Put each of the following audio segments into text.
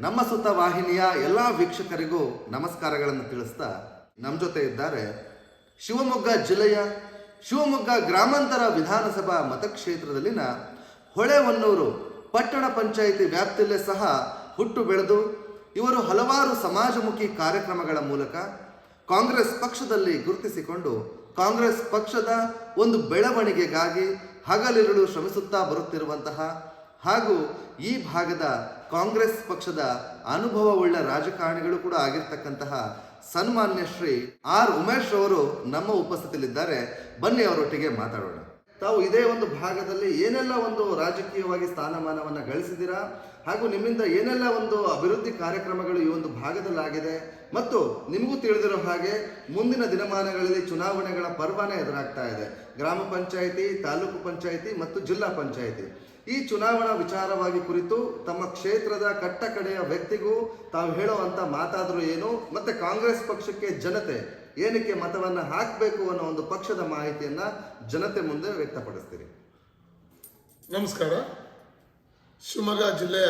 ನಮ್ಮ ಸುತ್ತ ವಾಹಿನಿಯ ಎಲ್ಲ ವೀಕ್ಷಕರಿಗೂ ನಮಸ್ಕಾರಗಳನ್ನು ತಿಳಿಸ್ತಾ ನಮ್ಮ ಜೊತೆ ಇದ್ದಾರೆ ಶಿವಮೊಗ್ಗ ಜಿಲ್ಲೆಯ ಶಿವಮೊಗ್ಗ ಗ್ರಾಮಾಂತರ ವಿಧಾನಸಭಾ ಮತಕ್ಷೇತ್ರದಲ್ಲಿನ ಹೊಳೆಹೊನ್ನೂರು ಪಟ್ಟಣ ಪಂಚಾಯಿತಿ ವ್ಯಾಪ್ತಿಯಲ್ಲೇ ಸಹ ಹುಟ್ಟು ಬೆಳೆದು ಇವರು ಹಲವಾರು ಸಮಾಜಮುಖಿ ಕಾರ್ಯಕ್ರಮಗಳ ಮೂಲಕ ಕಾಂಗ್ರೆಸ್ ಪಕ್ಷದಲ್ಲಿ ಗುರುತಿಸಿಕೊಂಡು ಕಾಂಗ್ರೆಸ್ ಪಕ್ಷದ ಒಂದು ಬೆಳವಣಿಗೆಗಾಗಿ ಹಗಲಿರುಳು ಶ್ರಮಿಸುತ್ತಾ ಬರುತ್ತಿರುವಂತಹ ಹಾಗೂ ಈ ಭಾಗದ ಕಾಂಗ್ರೆಸ್ ಪಕ್ಷದ ಅನುಭವವುಳ್ಳ ರಾಜಕಾರಣಿಗಳು ಕೂಡ ಆಗಿರ್ತಕ್ಕಂತಹ ಸನ್ಮಾನ್ಯ ಶ್ರೀ ಆರ್ ಉಮೇಶ್ ಅವರು ನಮ್ಮ ಉಪಸ್ಥಿತಿಯಲ್ಲಿದ್ದಾರೆ. ಬನ್ನಿ ಅವರೊಟ್ಟಿಗೆ ಮಾತಾಡೋಣ. ತಾವು ಇದೇ ಒಂದು ಭಾಗದಲ್ಲಿ ಏನೆಲ್ಲ ಒಂದು ರಾಜಕೀಯವಾಗಿ ಸ್ಥಾನಮಾನವನ್ನು ಗಳಿಸಿದ್ದೀರಾ ಹಾಗೂ ನಿಮ್ಮಿಂದ ಏನೆಲ್ಲ ಒಂದು ಅಭಿವೃದ್ಧಿ ಕಾರ್ಯಕ್ರಮಗಳು ಈ ಒಂದು ಭಾಗದಲ್ಲಾಗಿದೆ ಮತ್ತು ನಿಮಗೂ ತಿಳಿದಿರೋ ಹಾಗೆ ಮುಂದಿನ ದಿನಮಾನಗಳಲ್ಲಿ ಚುನಾವಣೆಗಳ ಪರ್ವನೇ ಎದುರಾಗ್ತಾ ಇದೆ. ಗ್ರಾಮ ಪಂಚಾಯಿತಿ, ತಾಲೂಕು ಪಂಚಾಯಿತಿ ಮತ್ತು ಜಿಲ್ಲಾ ಪಂಚಾಯಿತಿ. ಈ ಚುನಾವಣಾ ವಿಚಾರವಾಗಿ ಕುರಿತು ತಮ್ಮ ಕ್ಷೇತ್ರದ ಕಟ್ಟ ಕಡೆಯ ವ್ಯಕ್ತಿಗೂ ತಾವು ಹೇಳುವಂತ ಮಾತಾದರೂ ಏನು ಮತ್ತೆ ಕಾಂಗ್ರೆಸ್ ಪಕ್ಷಕ್ಕೆ ಜನತೆ ಏನಕ್ಕೆ ಮತವನ್ನು ಹಾಕಬೇಕು ಅನ್ನೋ ಒಂದು ಪಕ್ಷದ ಮಾಹಿತಿಯನ್ನ ಜನತೆ ಮುಂದೆ ವ್ಯಕ್ತಪಡಿಸ್ತೀರಿ. ನಮಸ್ಕಾರ. ಶಿವಮೊಗ್ಗ ಜಿಲ್ಲೆಯ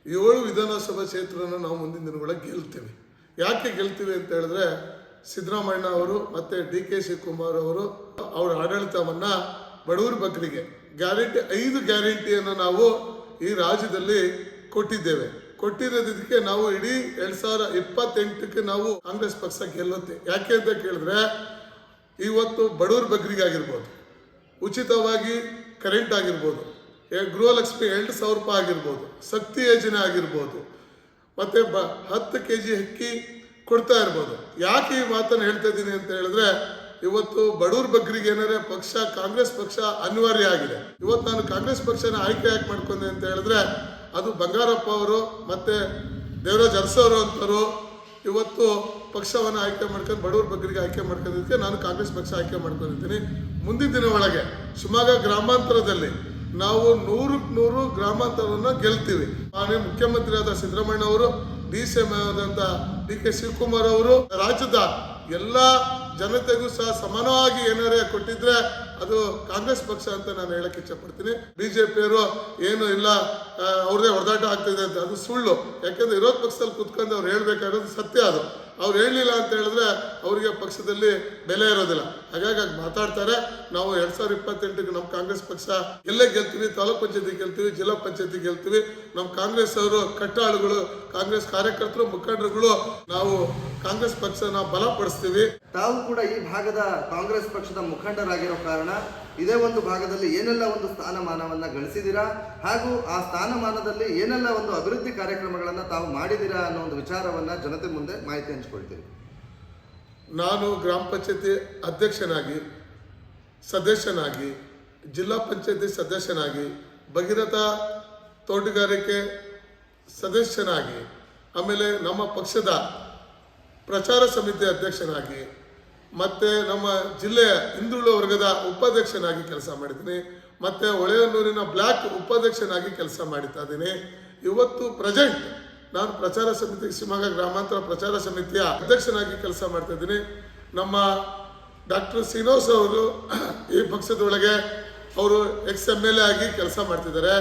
7 ವಿಧಾನಸಭಾ ಕ್ಷೇತ್ರವನ್ನು ನಾವು ಮುಂದಿನ ದಿನಗಳಲ್ಲಿ ಗೆಲ್ತೀವಿ. ಯಾಕೆ ಗೆಲ್ತೀವಿ ಅಂತ ಹೇಳಿದ್ರೆ ಸಿದ್ದರಾಮಯ್ಯ ಅವರು ಮತ್ತು DK ಶಿವಕುಮಾರ್ ಅವರು ಅವರ ಆಡಳಿತವನ್ನು ಬಡವರ ಬಗ್ಗರಿಗೆ ಗ್ಯಾರಂಟಿ 5 ಗ್ಯಾರಂಟಿಯನ್ನು ನಾವು ಈ ರಾಜ್ಯದಲ್ಲಿ ಕೊಟ್ಟಿದ್ದೇವೆ. ಕೊಟ್ಟಿರೋದಕ್ಕೆ ನಾವು ಇಡೀ 2028ಕ್ಕೆ ನಾವು ಕಾಂಗ್ರೆಸ್ ಪಕ್ಷ ಗೆಲ್ಲುತ್ತೆ. ಯಾಕೆ ಅಂತ ಕೇಳಿದ್ರೆ ಇವತ್ತು ಬಡವರ ಬಗ್ಗರಿಗೆ ಆಗಿರ್ಬೋದು, ಉಚಿತವಾಗಿ ಕರೆಂಟ್ ಆಗಿರ್ಬೋದು, ಗೃಹಲಕ್ಷ್ಮಿ 2,000 ರೂಪಾಯಿ ಆಗಿರ್ಬೋದು, ಶಕ್ತಿ ಯೋಜನೆ ಆಗಿರ್ಬೋದು, ಮತ್ತು 10 kg ಅಕ್ಕಿ ಕೊಡ್ತಾ ಇರ್ಬೋದು. ಯಾಕೆ ಈ ಮಾತನ್ನು ಹೇಳ್ತಾ ಇದ್ದೀನಿ ಅಂತ ಹೇಳಿದ್ರೆ ಇವತ್ತು ಬಡವ್ರ ಬಗ್ಗರಿಗೆ ಏನಾದ್ರೆ ಪಕ್ಷ ಕಾಂಗ್ರೆಸ್ ಪಕ್ಷ ಅನಿವಾರ್ಯ ಆಗಿದೆ. ಇವತ್ತು ನಾನು ಕಾಂಗ್ರೆಸ್ ಪಕ್ಷನ ಆಯ್ಕೆ ಯಾಕೆ ಮಾಡ್ಕೊಂಡೆ ಅಂತ ಹೇಳಿದ್ರೆ ಅದು ಬಂಗಾರಪ್ಪ ಅವರು ಮತ್ತು ದೇವರಾಜ್ ಅರಸವರು ಅಂತವರು ಇವತ್ತು ಪಕ್ಷವನ್ನು ಆಯ್ಕೆ ಮಾಡ್ಕೊಂಡು ಬಡವ್ರ ಬಗ್ಗರಿಗೆ ಆಯ್ಕೆ ಮಾಡ್ಕೊಂಡಿದ್ದಕ್ಕೆ ನಾನು ಕಾಂಗ್ರೆಸ್ ಪಕ್ಷ ಆಯ್ಕೆ ಮಾಡ್ಕೊಂಡಿದ್ದೀನಿ. ಮುಂದಿನ ದಿನ ಒಳಗೆ ಶಿವಮೊಗ್ಗ ಗ್ರಾಮಾಂತರದಲ್ಲಿ ನಾವು 100ಕ್ಕೆ 100 ಗ್ರಾಮಾಂತರವನ್ನು ಗೆಲ್ತೀವಿ. ಮಾನ್ಯ ಮುಖ್ಯಮಂತ್ರಿಯಾದ ಸಿದ್ದರಾಮಯ್ಯ ಅವರು, DCM ಆದಂಥ DK ಶಿವಕುಮಾರ್ ಅವರು ರಾಜ್ಯದ ಎಲ್ಲ ಜನತೆಗೂ ಸಹ ಸಮಾನವಾಗಿ ಏನಾರೇ ಕೊಟ್ಟಿದ್ರೆ ಅದು ಕಾಂಗ್ರೆಸ್ ಪಕ್ಷ ಅಂತ ನಾನು ಹೇಳಕ್ಕೆ ಇಷ್ಟಪಡ್ತೀನಿ. BJPಯವರು ಏನು ಇಲ್ಲ ಅವ್ರದೇ ಹೊಡೆದಾಟ ಆಗ್ತಿದೆ ಅಂತ ಅದು ಸುಳ್ಳು. ಯಾಕೆಂದ್ರೆ ವಿರೋಧ ಪಕ್ಷದಲ್ಲಿ ಕುತ್ಕೊಂಡು ಅವ್ರು ಹೇಳ್ಬೇಕಾಗಿರೋದು ಸತ್ಯ. ಅದು ಅವ್ರು ಹೇಳಲಿಲ್ಲ ಅಂತ ಹೇಳಿದ್ರೆ ಅವರಿಗೆ ಪಕ್ಷದಲ್ಲಿ ಬೆಲೆ ಇರೋದಿಲ್ಲ. ಹಾಗಾಗಿ ಮಾತಾಡ್ತಾರೆ. ನಾವು 2028ಕ್ಕೆ ನಮ್ಮ ಕಾಂಗ್ರೆಸ್ ಪಕ್ಷ ಎಲ್ಲೇ ಗೆಲ್ತೀವಿ, ತಾಲೂಕ್ ಪಂಚಾಯತಿ ಗೆಲ್ತೀವಿ, ಜಿಲ್ಲಾ ಪಂಚಾಯತಿ ಗೆಲ್ತೀವಿ. ನಮ್ಮ ಕಾಂಗ್ರೆಸ್ ಅವರು ಕಟ್ಟಾಳುಗಳು, ಕಾಂಗ್ರೆಸ್ ಕಾರ್ಯಕರ್ತರು, ಮುಖಂಡರುಗಳು ನಾವು ಕಾಂಗ್ರೆಸ್ ಪಕ್ಷನ ಬಲಪಡಿಸ್ತೀವಿ. ತಾವು ಕೂಡ ಈ ಭಾಗದ ಕಾಂಗ್ರೆಸ್ ಪಕ್ಷದ ಮುಖಂಡರಾಗಿರೋ ಕಾರಣ ಇದೇ ಒಂದು ಭಾಗದಲ್ಲಿ ಏನೆಲ್ಲ ಒಂದು ಸ್ಥಾನಮಾನವನ್ನ ಗಳಿಸಿದ್ದೀರಾ ಹಾಗೂ ಆ ಸ್ಥಾನಮಾನದಲ್ಲಿ ಏನೆಲ್ಲ ಒಂದು ಅಭಿವೃದ್ಧಿ ಕಾರ್ಯಕ್ರಮಗಳನ್ನು ತಾವು ಮಾಡಿದ್ದೀರಾ ಅನ್ನೋ ಒಂದು ವಿಚಾರವನ್ನ ಜನತೆ ಮುಂದೆ ಮಾಹಿತಿ ಹಂಚಿಕೊಳ್ತೀವಿ. ನಾನು ಗ್ರಾಮ ಪಂಚಾಯತಿ ಅಧ್ಯಕ್ಷನಾಗಿ, ಸದಸ್ಯನಾಗಿ, ಜಿಲ್ಲಾ ಪಂಚಾಯತಿ ಸದಸ್ಯನಾಗಿ, ಭಗೀರಥ ತೋಟಗಾರಿಕೆ ಸದಸ್ಯನಾಗಿ, ಆಮೇಲೆ ನಮ್ಮ ಪಕ್ಷದ ಪ್ರಚಾರ ಸಮಿತಿ ಅಧ್ಯಕ್ಷನಾಗಿ, ಮತ್ತು ನಮ್ಮ ಜಿಲ್ಲೆಯ ಹಿಂದುಳಿದ ವರ್ಗದ ಉಪಾಧ್ಯಕ್ಷನಾಗಿ ಕೆಲಸ ಮಾಡಿದ್ದೀನಿ. ಮತ್ತು ಹೊಳೆಹೊನ್ನೂರಿನ ಬ್ಲಾಕ್ ಉಪಾಧ್ಯಕ್ಷನಾಗಿ ಕೆಲಸ ಮಾಡ್ತಾ ಇದ್ದೀನಿ. ಇವತ್ತು ಪ್ರೆಸೆಂಟ್ ನಾನು ಪ್ರಚಾರ ಸಮಿತಿ, ಶಿವಮೊಗ್ಗ ಗ್ರಾಮಾಂತರ ಪ್ರಚಾರ ಸಮಿತಿಯ ಅಧ್ಯಕ್ಷನಾಗಿ ಕೆಲಸ ಮಾಡ್ತಾ ಇದ್ದೀನಿ. ನಮ್ಮ ಡಾಕ್ಟರ್ ಶ್ರೀನಿವಾಸ್ ಅವರು ಈ ಪಕ್ಷದೊಳಗೆ ಅವರು ex-MLA ಆಗಿ ಕೆಲಸ ಮಾಡ್ತಿದ್ದಾರೆ.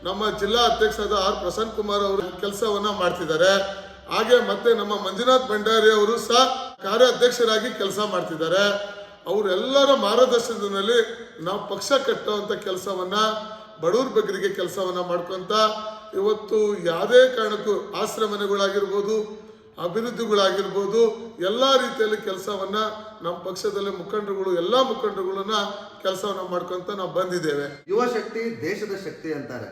ನಮ್ಮ ಜಿಲ್ಲಾ ಅಧ್ಯಕ್ಷರಾದ R ಪ್ರಸನ್ನ ಕುಮಾರ್ ಅವರು ಕೆಲಸವನ್ನು ಮಾಡ್ತಿದ್ದಾರೆ. ಹಾಗೆ ಮತ್ತೆ ನಮ್ಮ ಮಂಜುನಾಥ್ ಭಂಡಾರಿ ಅವರು ಸಹ ಕಾರ್ಯಾಧ್ಯಕ್ಷರಾಗಿ ಕೆಲಸ ಮಾಡ್ತಿದ್ದಾರೆ. ಅವರೆಲ್ಲರ ಮಾರ್ಗದರ್ಶನದಲ್ಲಿ ನಾವು ಪಕ್ಷ ಕಟ್ಟುವಂಥ ಕೆಲಸವನ್ನ, ಬಡವ್ರ ಬಗ್ಗರಿಗೆ ಕೆಲಸವನ್ನ ಮಾಡ್ಕೊಂತ ಇವತ್ತು ಯಾವುದೇ ಕಾರಣಕ್ಕೂ ಆಶ್ರಮನೆಗಳಾಗಿರ್ಬೋದು, ಅಭಿವೃದ್ಧಿಗಳಾಗಿರ್ಬೋದು, ಎಲ್ಲ ರೀತಿಯಲ್ಲಿ ಕೆಲಸವನ್ನ ನಮ್ಮ ಪಕ್ಷದಲ್ಲಿ ಮುಖಂಡರುಗಳು, ಎಲ್ಲ ಮುಖಂಡರುಗಳನ್ನ ಕೆಲಸವನ್ನ ಮಾಡ್ಕೊಂತ ನಾವು ಬಂದಿದ್ದೇವೆ. ಯುವ ಶಕ್ತಿ ದೇಶದ ಶಕ್ತಿ ಅಂತಾರೆ.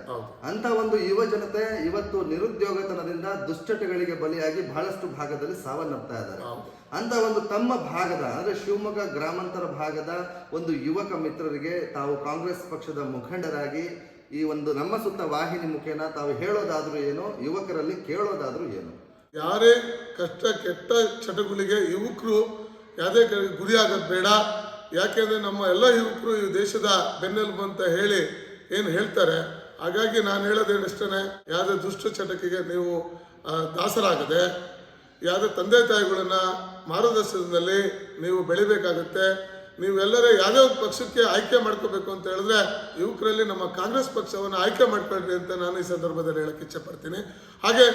ಅಂತ ಒಂದು ಯುವ ಜನತೆ ಇವತ್ತು ನಿರುದ್ಯೋಗತನದಿಂದ ದುಶ್ಚಟಗಳಿಗೆ ಬಲಿಯಾಗಿ ಬಹಳಷ್ಟು ಭಾಗದಲ್ಲಿ ಸಾವನ್ನಪ್ತಾ ಇದ್ದಾರೆ. ಅಂತ ಒಂದು ತಮ್ಮ ಭಾಗದ ಅಂದ್ರೆ ಶಿವಮೊಗ್ಗ ಗ್ರಾಮಾಂತರ ಭಾಗದ ಒಂದು ಯುವಕ ಮಿತ್ರರಿಗೆ ತಾವು ಕಾಂಗ್ರೆಸ್ ಪಕ್ಷದ ಮುಖಂಡರಾಗಿ ಈ ಒಂದು ನಮ್ಮ ಸುತ್ತ ವಾಹಿನಿ ಮುಖೇನ ತಾವು ಹೇಳೋದಾದ್ರೂ ಏನು, ಯುವಕರಲ್ಲಿ ಕೇಳೋದಾದ್ರೂ ಏನು? ಯಾರೇ ಕಷ್ಟ ಕೆಟ್ಟ ಚಟಗಳಿಗೆ ಯುವಕರು ಯಾವುದೇ ಗುರಿ ಆಗೋದು ಬೇಡ. ಯಾಕೆಂದರೆ ನಮ್ಮ ಎಲ್ಲ ಯುವಕರು ಈ ದೇಶದ ಬೆನ್ನೆಲುಬು ಅಂತ ಹೇಳಿ ಏನು ಹೇಳ್ತಾರೆ. ಹಾಗಾಗಿ ನಾನು ಹೇಳೋದೇನಷ್ಟೇ, ಯಾವುದೇ ದುಷ್ಟ ಚಟಕಿಗೆ ನೀವು ದಾಸರಾಗದೆ ಯಾವುದೇ ತಂದೆ ತಾಯಿಗಳನ್ನ ಮಾರ್ಗದರ್ಶನದಲ್ಲಿ ನೀವು ಬೆಳಿಬೇಕಾಗುತ್ತೆ. ನೀವೆಲ್ಲರೂ ಯಾವುದೇ ಒಂದು ಪಕ್ಷಕ್ಕೆ ಆಯ್ಕೆ ಮಾಡ್ಕೋಬೇಕು ಅಂತ ಹೇಳಿದ್ರೆ ಯುವಕರಲ್ಲಿ ನಮ್ಮ ಕಾಂಗ್ರೆಸ್ ಪಕ್ಷವನ್ನು ಆಯ್ಕೆ ಮಾಡ್ಕೊಳ್ರಿ ಅಂತ ನಾನು ಈ ಸಂದರ್ಭದಲ್ಲಿ ಹೇಳಕ್ಕೆ ಇಚ್ಛೆಪಡ್ತೀನಿ. ಹಾಗೆ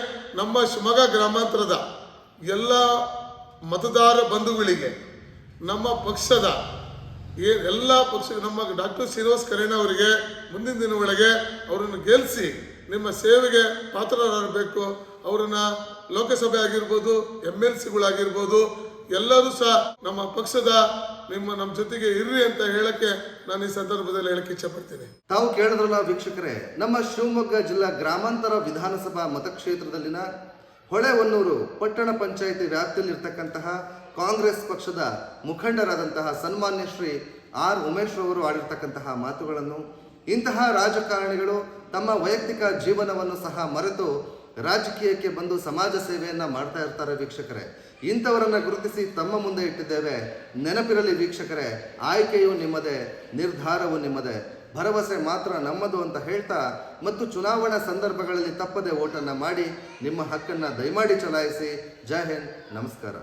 ನಮ್ಮ ಶಿವಮೊಗ್ಗ ಗ್ರಾಮಾಂತರದ ಎಲ್ಲ ಮತದಾರ ಬಂಧುಗಳಿಗೆ ನಮ್ಮ ಪಕ್ಷದ ಎಲ್ಲ ಪಕ್ಷ ನಮ್ಮ ಡಾಕ್ಟರ್ ಶ್ರೀನಿವಾಸ್ ಕರೇಣ ಅವರಿಗೆ ಮುಂದಿನ ದಿನಗಳಿಗೆ ಅವರನ್ನು ಗೆಲ್ಲಿಸಿ ನಿಮ್ಮ ಸೇವೆಗೆ ಪಾತ್ರರಾಗಬೇಕು. ಅವರನ್ನ ಲೋಕಸಭೆ ಆಗಿರ್ಬೋದು, MLCಗಳಾಗಿರ್ಬೋದು, ಎಲ್ಲರೂ ಸಹ ನಮ್ಮ ಪಕ್ಷದ ನಮ್ಮ ಜೊತೆಗೆ ಇರ್ರಿ ಅಂತ ಹೇಳಕ್ಕೆ ನಾನು ಈ ಸಂದರ್ಭದಲ್ಲಿ ಹೇಳಕ್ಕೆ ಇಚ್ಛೆಪಡ್ತೀನಿ. ತಾವು ಕೇಳಿದ್ರಲ್ಲ ವೀಕ್ಷಕರೇ, ನಮ್ಮ ಶಿವಮೊಗ್ಗ ಜಿಲ್ಲಾ ಗ್ರಾಮಾಂತರ ವಿಧಾನಸಭಾ ಮತಕ್ಷೇತ್ರದಲ್ಲಿನ ಹೊಳೆಹೊನ್ನೂರು ಪಟ್ಟಣ ಪಂಚಾಯಿತಿ ವ್ಯಾಪ್ತಿಯಲ್ಲಿರ್ತಕ್ಕಂತಹ ಕಾಂಗ್ರೆಸ್ ಪಕ್ಷದ ಮುಖಂಡರಾದಂತಹ ಸನ್ಮಾನ್ಯ ಶ್ರೀ ಆರ್ ಉಮೇಶ್ ರವರು ಆಡಿರ್ತಕ್ಕಂತಹ ಮಾತುಗಳನ್ನು, ಇಂತಹ ರಾಜಕಾರಣಿಗಳು ತಮ್ಮ ವೈಯಕ್ತಿಕ ಜೀವನವನ್ನು ಸಹ ಮರೆತು ರಾಜಕೀಯಕ್ಕೆ ಬಂದು ಸಮಾಜ ಸೇವೆಯನ್ನು ಮಾಡ್ತಾ ಇರ್ತಾರೆ ವೀಕ್ಷಕರೇ. ಇಂಥವರನ್ನು ಗುರುತಿಸಿ ತಮ್ಮ ಮುಂದೆ ಇಟ್ಟಿದ್ದೇವೆ. ನೆನಪಿರಲಿ ವೀಕ್ಷಕರೇ, ಆಯ್ಕೆಯು ನಿಮ್ಮದೇ, ನಿರ್ಧಾರವು ನಿಮ್ಮದೇ, ಭರವಸೆ ಮಾತ್ರ ನಮ್ಮದು ಅಂತ ಹೇಳ್ತಾ ಮತ್ತು ಚುನಾವಣಾ ಸಂದರ್ಭಗಳಲ್ಲಿ ತಪ್ಪದೆ ಓಟನ್ನು ಮಾಡಿ ನಿಮ್ಮ ಹಕ್ಕನ್ನು ದಯಮಾಡಿ ಚಲಾಯಿಸಿ. ಜೈ ಹಿಂದ್, ನಮಸ್ಕಾರ.